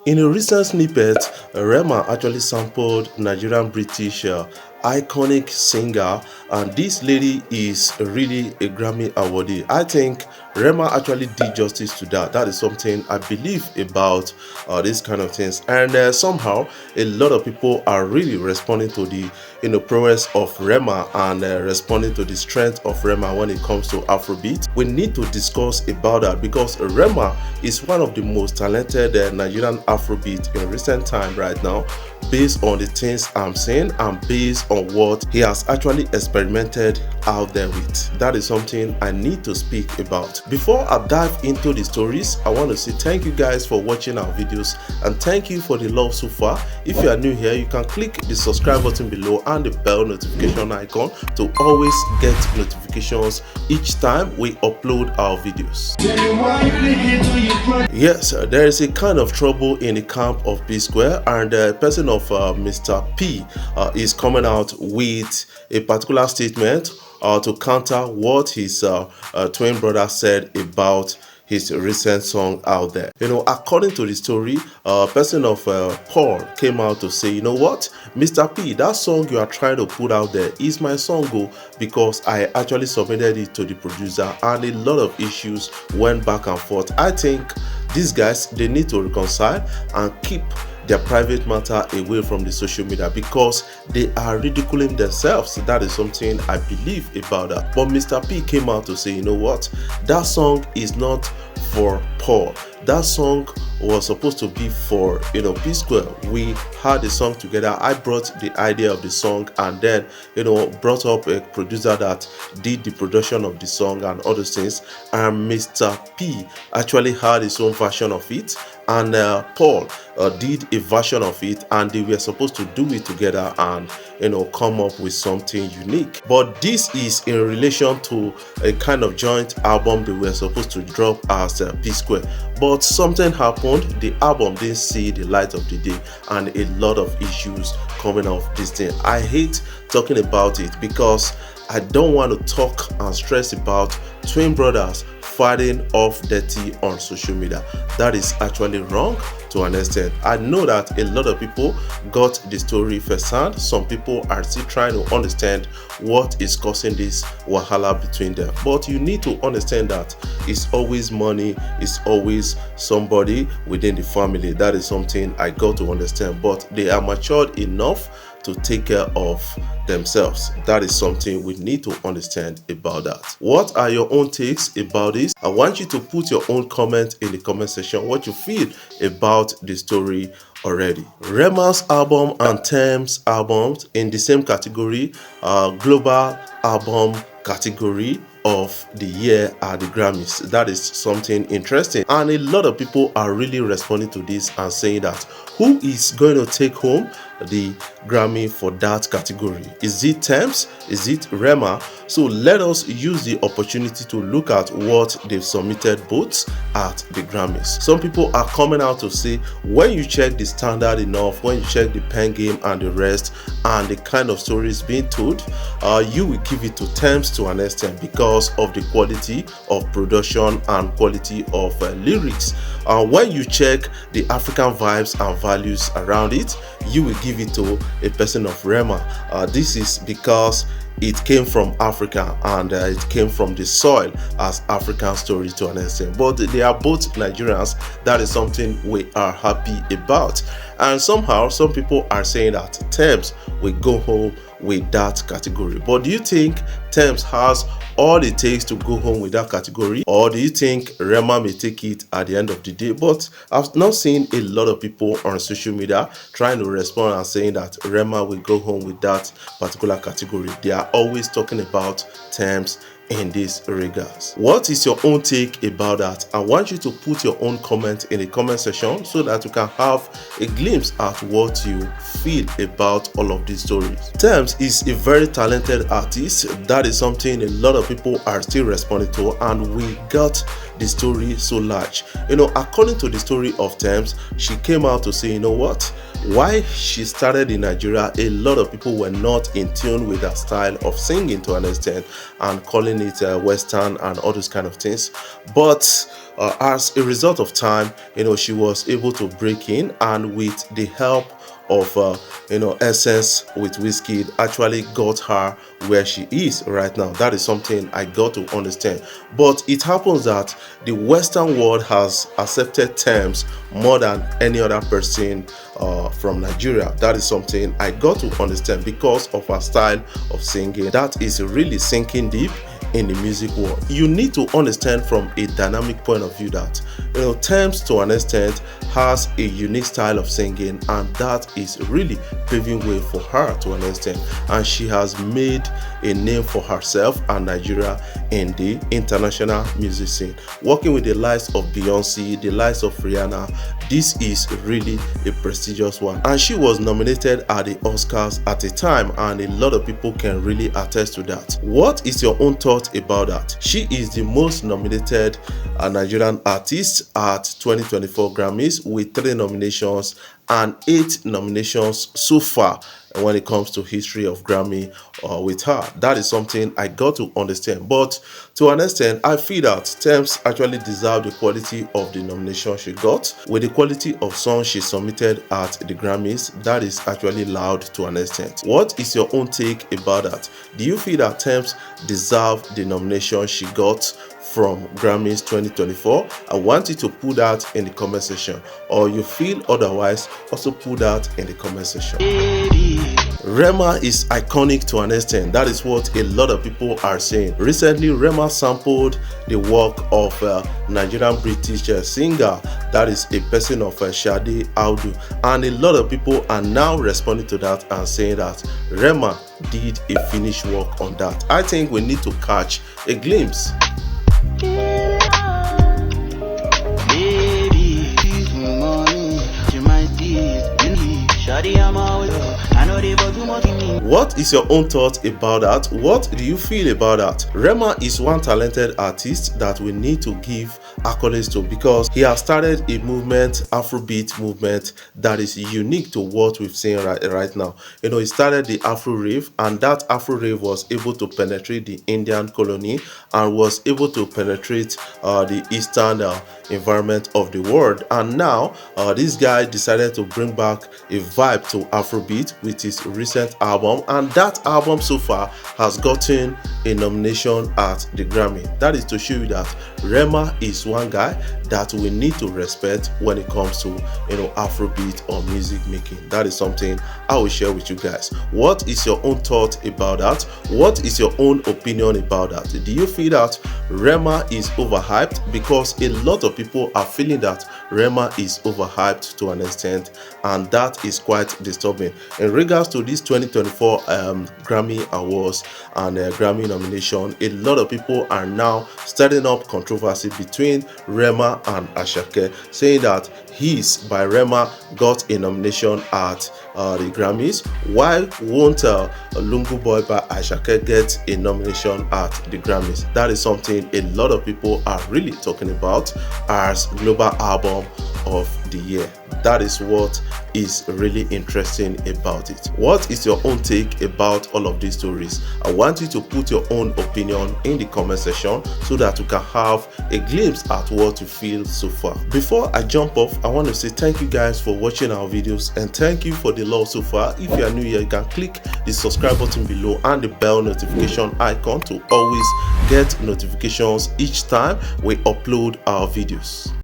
In a recent snippet, Rema actually sampled Nigerian-British iconic singer, and this lady is really a Grammy awardee. I think Rema actually did justice to that. That is something I believe about these kind of things, and somehow a lot of people are really responding to the prowess of Rema and responding to the strength of Rema when it comes to Afrobeat. We need to discuss about that because Rema is one of the most talented Nigerian Afrobeat in recent time right now, based on the things I'm saying and based on what he has actually experimented out there with. That is something I need to speak about. Before I dive into the stories, I want to say thank you guys for watching our videos and thank you for the love so far. If you are new here, you can click the subscribe button below and the bell notification icon to always get notifications each time we upload our videos. Yes, there is a kind of trouble in the camp of P Square, and the person of Mr. P is coming out with a particular statement to counter what his twin brother said about his recent song out there. According to the story, person of Paul came out to say, you know what, Mr. P, that song you are trying to put out there is my song, because I actually submitted it to the producer and a lot of issues went back and forth. I think these guys, they need to reconcile and keep their private matter away from the social media because they are ridiculing themselves. That is something I believe about that. But Mr. P came out to say, you know what, that song is not for Paul. That song was supposed to be for P Square. We had the song together. I brought the idea of the song and then brought up a producer that did the production of the song and other things, and Mr. P actually had his own version of it, and Paul did a version of it, and they were supposed to do it together and come up with something unique. But this is in relation to a kind of joint album they were supposed to drop as P Square, but something happened. The album didn't see the light of the day and a lot of issues coming off this thing. I hate talking about it because I don't want to talk and stress about twin brothers fighting off dirty on social media. That is actually wrong to an extent. I know that a lot of people got the story firsthand. Some people are still trying to understand what is causing this wahala between them. But you need to understand that it's always money, it's always somebody within the family. That is something I got to understand. But they are matured enough to take care of themselves. That is something we need to understand about that. What are your own takes about this? I want you to put your own comment in the comment section, what you feel about the story already. Rema's album and Tems albums in the same category, global album category of the year at the Grammys. That is something interesting, and a lot of people are really responding to this and saying that who is going to take home the Grammy for that category? Is it Tems? Is it Rema? So let us use the opportunity to look at what they've submitted both at the Grammys. Some people are coming out to say, when you check the standard enough, when you check the pen game and the rest and the kind of stories being told, you will give it to Tems to an extent because of the quality of production and quality of lyrics. When you check the African vibes and values around it, you will give it to a person of Rema. This is because it came from Africa and it came from the soil as African story to an extent. But they are both Nigerians. That is something we are happy about. And somehow some people are saying that Tems will go home with that category. But do you think Tems has all it takes to go home with that category, or do you think Rema may take it at the end of the day? But I've not seen a lot of people on social media trying to respond and saying that Rema will go home with that particular category. They are always talking about Tems in this regards. What is your own take about that? I want you to put your own comment in the comment section so that you can have a glimpse at what you feel about all of these stories. Tems is a very talented artist. That is something a lot of people are still responding to, and we got the story so large. According to the story of Tems, she came out to say, you know what, why she started in Nigeria, a lot of people were not in tune with her style of singing to an extent and calling it Western and all those kind of things. But as a result of time, she was able to break in, and with the help of Essence with Wizkid, actually got her where she is right now. That is something I got to understand. But it happens that the Western world has accepted Tems more than any other person from Nigeria. That is something I got to understand because of her style of singing. That is really sinking deep in the music world. You need to understand from a dynamic point of view that Tems to an extent has a unique style of singing, and that is really paving way for her to an extent, and she has made a name for herself and Nigeria in the international music scene, working with the likes of Beyonce, the likes of Rihanna. This is really a prestigious one, and she was nominated at the Oscars at a time, and a lot of people can really attest to that. What is your own thought about that? She is the most nominated Nigerian artist at 2024 Grammys with 3 nominations and 8 nominations so far when it comes to history of Grammy with her. That is something I got to understand. But to an extent, I feel that Tems actually deserved the quality of the nomination she got. With the quality of songs she submitted at the Grammys, that is actually loud to an extent. What is your own take about that? Do you feel that Tems deserved the nomination she got from Grammys 2024? I want you to put that in the comment section, or you feel otherwise, also put that in the comment section. Rema is iconic to an extent. That is what a lot of people are saying. Recently, Rema sampled the work of Nigerian-British singer, that is a person of Sade, Audu, and a lot of people are now responding to that and saying that Rema did a finished work on that. I think we need to catch a glimpse. What is your own thought about that? What do you feel about that? Rema is one talented artist that we need to give accolades to, because he has started a movement, Afrobeat movement, that is unique to what we've seen right now. He started the Afro rave, and that Afro rave was able to penetrate the Indian colony and was able to penetrate the eastern environment of the world. And now this guy decided to bring back a vibe to Afrobeat with his recent album, and that album so far has gotten a nomination at the Grammy. That is to show you that Rema is one guy that we need to respect when it comes to Afrobeat or music making. That is something I will share with you guys. What is your own thought about that? What is your own opinion about that? Do you feel that Rema is overhyped? Because a lot of people are feeling that Rema is overhyped to an extent, and that is quite disturbing. In regards to this 2024 Grammy Awards and Grammy nomination, a lot of people are now starting up controversy between Rema and Asake, saying that His by Rema got a nomination at the Grammys. Why won't Lungu Boy by Asake get a nomination at the Grammys? That is something a lot of people are really talking about as global album of the year. That is what is really interesting about it. What is your own take about all of these stories? I want you to put your own opinion in the comment section so that you can have a glimpse at what you feel so far. Before I jump off, I want to say thank you guys for watching our videos, and thank you for the love so far. If you are new here, you can click the subscribe button below and the bell notification icon to always get notifications each time we upload our videos.